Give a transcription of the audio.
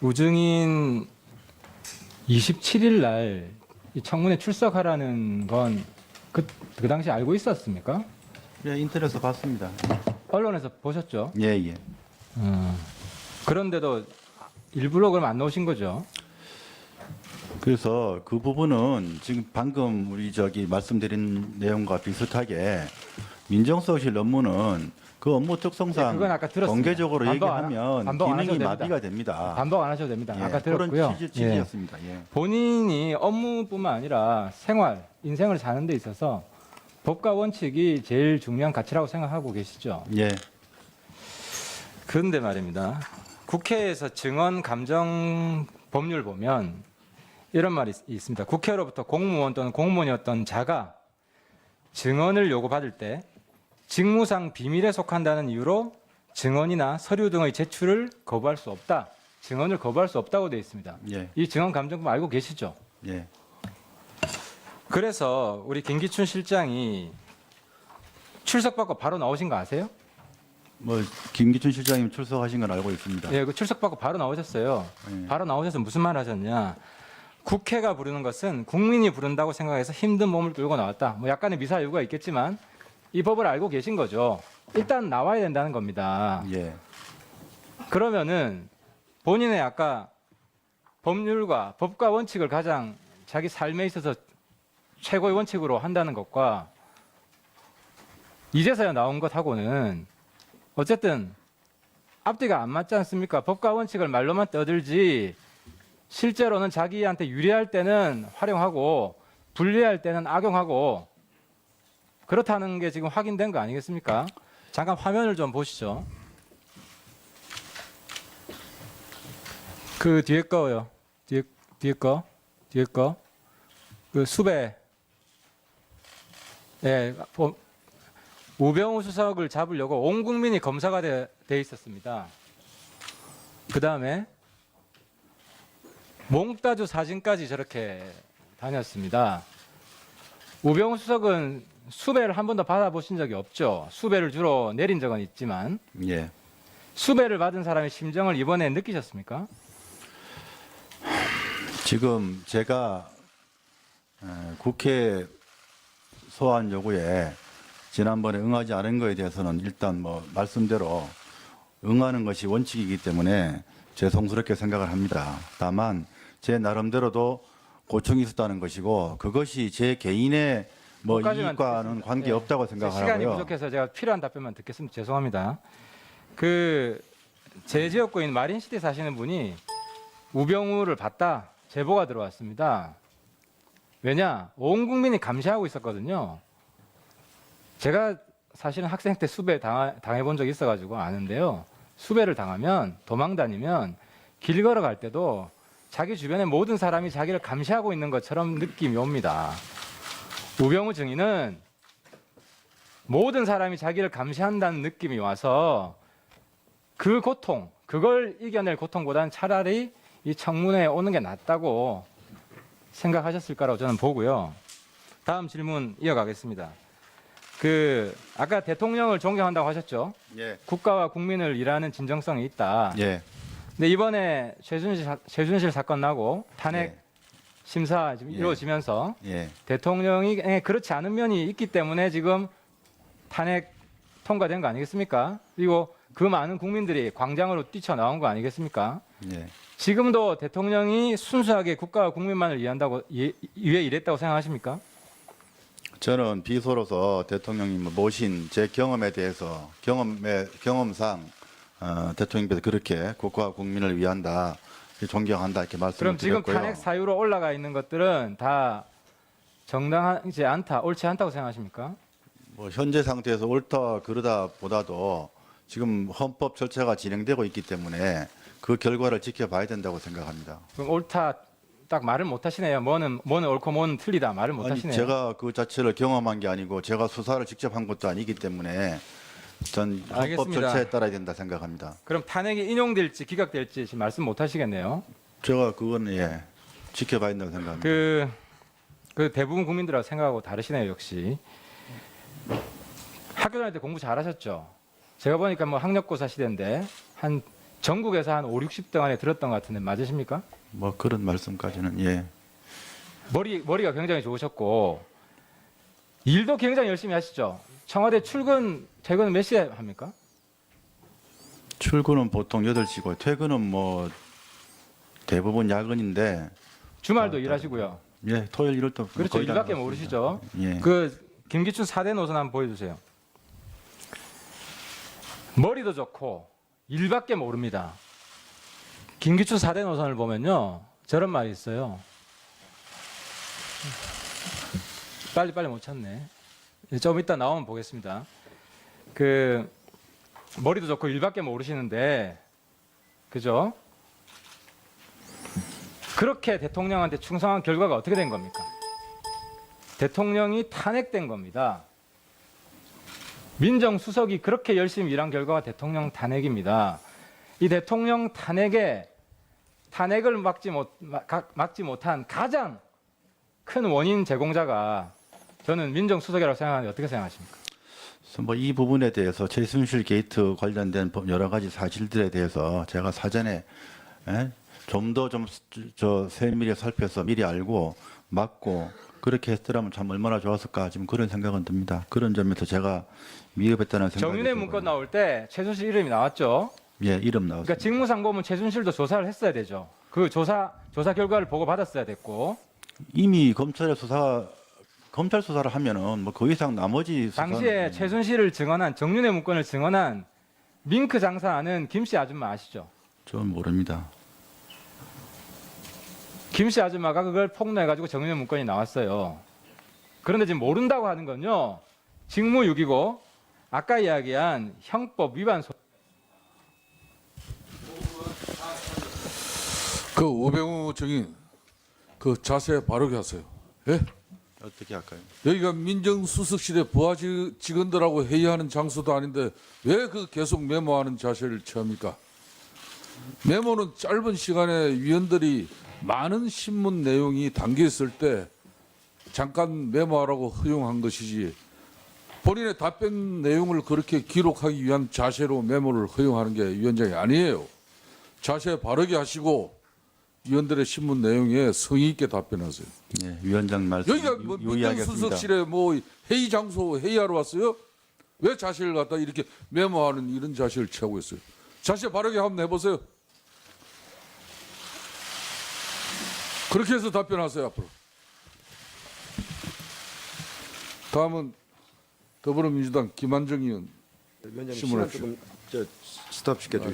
우증인 27일 날 이 청문회 출석하라는 건 그 당시 알고 있었습니까? 예, 인터넷에서 봤습니다. 언론에서 보셨죠? 예, 예. 그런데도 일부러 그럼 안 나오신 거죠? 그래서 그 부분은 지금 방금 우리 말씀드린 내용과 비슷하게 민정수석실 업무는 그 업무 네, 특성상 그건 아까 들었습니다. 공개적으로 얘기하면 반복 안 기능이 하셔도 마비가 됩니다. 반복 안 하셔도 됩니다. 예, 아까 들었고요. 그런 취지였습니다. 예. 본인이 업무뿐만 아니라 생활, 인생을 사는 데 있어서 법과 원칙이 제일 중요한 가치라고 생각하고 계시죠? 예. 그런데 말입니다. 국회에서 증언 감정 법률 보면 이런 말이 있습니다. 국회로부터 공무원 또는 공무원이었던 자가 증언을 요구받을 때 직무상 비밀에 속한다는 이유로 증언이나 서류 등의 제출을 거부할 수 없다. 증언을 거부할 수 없다고 되어 있습니다. 예. 이 증언 감정법 알고 계시죠? 예. 그래서 우리 김기춘 실장이 출석받고 바로 나오신 거 아세요? 뭐 김기춘 실장님 출석하신 건 알고 있습니다. 예, 그 출석받고 바로 나오셨어요. 예. 바로 나오셔서 무슨 말 하셨냐? 국회가 부르는 것은 국민이 부른다고 생각해서 힘든 몸을 끌고 나왔다. 뭐 약간의 미사 여구가 있겠지만 이 법을 알고 계신 거죠. 일단 나와야 된다는 겁니다. 예. 그러면은 본인의 아까 법률과 법과 원칙을 가장 자기 삶에 있어서 최고의 원칙으로 한다는 것과 이제서야 나온 것하고는 어쨌든 앞뒤가 안 맞지 않습니까? 법과 원칙을 말로만 떠들지 실제로는 자기한테 유리할 때는 활용하고 불리할 때는 악용하고 그렇다는 게 지금 확인된 거 아니겠습니까? 잠깐 화면을 좀 보시죠. 그 뒤에 거요. 뒤에 거. 그 수배. 예, 우병우 수석을 잡으려고 온 국민이 검사가 돼 있었습니다. 그 다음에 몽따주 사진까지 저렇게 다녔습니다. 우병우 수석은 수배를 한 번도 받아보신 적이 없죠. 수배를 주로 내린 적은 있지만 예. 수배를 받은 사람의 심정을 이번에 느끼셨습니까? 지금 제가 국회 소환 요구에 지난번에 응하지 않은 거에 대해서는 일단 뭐 말씀대로 응하는 것이 원칙이기 때문에 죄송스럽게 생각을 합니다. 다만 제 나름대로도 고충이 있었다는 것이고 그것이 제 개인의 뭐 거기까지만 이익과는 듣겠습니다. 관계없다고 네. 시간이 생각하고요. 부족해서 제가 필요한 답변만 듣겠습니다. 죄송합니다. 제 지역구인 마린시티 사시는 분이 우병우를 봤다 제보가 들어왔습니다. 왜냐? 온 국민이 감시하고 있었거든요. 제가 사실은 학생 때 수배 당해본 적이 있어가지고 아는데요. 수배를 당하면 도망 다니면 길 걸어갈 때도 자기 주변의 모든 사람이 자기를 감시하고 있는 것처럼 느낌이 옵니다. 우병우 증인은 모든 사람이 자기를 감시한다는 느낌이 와서 그 고통, 그걸 이겨낼 고통보다는 차라리 이 청문회에 오는 게 낫다고 생각하셨을 거라고 저는 보고요. 다음 질문 이어가겠습니다. 아까 대통령을 존경한다고 하셨죠? 예. 국가와 국민을 위하는 진정성이 있다. 예. 근데 이번에 최순실 사건 나고 탄핵 심사 지금 예. 이루어지면서 예. 대통령이 그렇지 않은 면이 있기 때문에 지금 탄핵 통과된 거 아니겠습니까? 그리고 그 많은 국민들이 광장으로 뛰쳐나온 거 아니겠습니까? 예. 지금도 대통령이 순수하게 국가와 국민만을 위해 일했다고 생각하십니까? 저는 비서로서 대통령님 모신 제 경험에 대해서 경험상 대통령께서 그렇게 국가와 국민을 위한다, 존경한다 이렇게 말씀을 그럼 지금 드렸고요. 탄핵 사유로 올라가 있는 것들은 다 정당하지 않다, 옳지 않다고 생각하십니까? 뭐 현재 상태에서 옳다 그르다 보다도 지금 헌법 절차가 진행되고 있기 때문에 그 결과를 지켜봐야 된다고 생각합니다. 그럼 옳다 딱 말을 못 하시네요. 뭐는 옳고 뭐는 틀리다 말을 못 아니, 하시네요. 제가 그 자체를 경험한 게 아니고 제가 수사를 직접 한 것도 아니기 때문에 전 헌법 알겠습니다. 절차에 따라야 된다 생각합니다. 그럼 탄핵이 인용될지 기각될지 지금 말씀 못 하시겠네요. 제가 그건 지켜봐야 된다고 생각합니다. 그 대부분 국민들하고 생각하고 다르시네요, 역시. 학교 다닐 때 공부 잘하셨죠? 제가 보니까 뭐 학력고사 시대인데 한 전국에서 한 5, 60등 안에 들었던 것 같은데 맞으십니까? 뭐 그런 말씀까지는 예. 머리가 굉장히 좋으셨고 일도 굉장히 열심히 하시죠. 청와대 출근 퇴근은 몇 시에 합니까? 출근은 보통 8시고 퇴근은 뭐 대부분 야근인데 주말도 일하시고요. 예, 토요일 일요일도 그렇죠. 거의 다 일밖에 나갔습니다. 모르시죠. 예. 그 김기춘 4대 노선 한번 보여주세요. 머리도 좋고 일밖에 모릅니다. 김기춘 4대 노선을 보면요. 저런 말이 있어요. 빨리 못 찾네. 좀 이따 나오면 보겠습니다. 그 머리도 좋고 일밖에 모르시는데 그죠? 그렇게 대통령한테 충성한 결과가 어떻게 된 겁니까? 대통령이 탄핵된 겁니다. 민정수석이 그렇게 열심히 일한 결과가 대통령 탄핵입니다. 이 대통령 탄핵을 막지 못한 가장 큰 원인 제공자가 저는 민정수석이라고 생각하는데 어떻게 생각하십니까? 뭐 이 부분에 대해서 최순실 게이트 관련된 여러 가지 사실들에 대해서 제가 사전에 좀 더 저 세밀히 살펴서 미리 알고 막고 그렇게 했더라면 참 얼마나 좋았을까 지금 그런 생각은 듭니다. 그런 점에서 제가 미흡했다는 생각이 정윤회 문건 나올 때 최순실 이름이 나왔죠. 예, 이름 나왔습니다. 그러니까 직무상고문 최순실도 조사를 했어야 되죠. 그 조사 결과를 보고 받았어야 됐고 이미 검찰 수사를 하면은 뭐 그 이상 나머지 당시에 최순실을 증언한 정윤회 문건을 증언한 밍크 장사하는 김씨 아줌마 아시죠? 저는 모릅니다. 김씨 아줌마가 그걸 폭로해가지고 정윤회 문건이 나왔어요. 그런데 지금 모른다고 하는 건요. 직무유기고 아까 이야기한 형법 위반 그 우병우 증인 그 자세 바르게 하세요. 예? 어떻게 할까요? 여기가 민정수석실의 부하 직원들하고 회의하는 장소도 아닌데 왜 그 계속 메모하는 자세를 취합니까? 메모는 짧은 시간에 위원들이 많은 신문 내용이 담겨 있을 때 잠깐 메모하라고 허용한 것이지 본인의 답변 내용을 그렇게 기록하기 위한 자세로 메모를 허용하는 게 위원장이 아니에요. 자세 바르게 하시고 위원들의 신문 내용에 성의 있게 답변하세요. 예, 위원장 말씀 여기가 뭐 유의하겠습니다. 민정수석실에 뭐 회의 장소 회의하러 왔어요? 왜 자세를 갖다 이렇게 메모하는 이런 자세를 취하고 있어요? 자세 바르게 한번 해보세요. 그렇게 해서 답변하세요 앞으로. 다음은 더불어민주당 김한정 의원. 위원장님 신문해 시간 조금 스톱 시켜주십시오.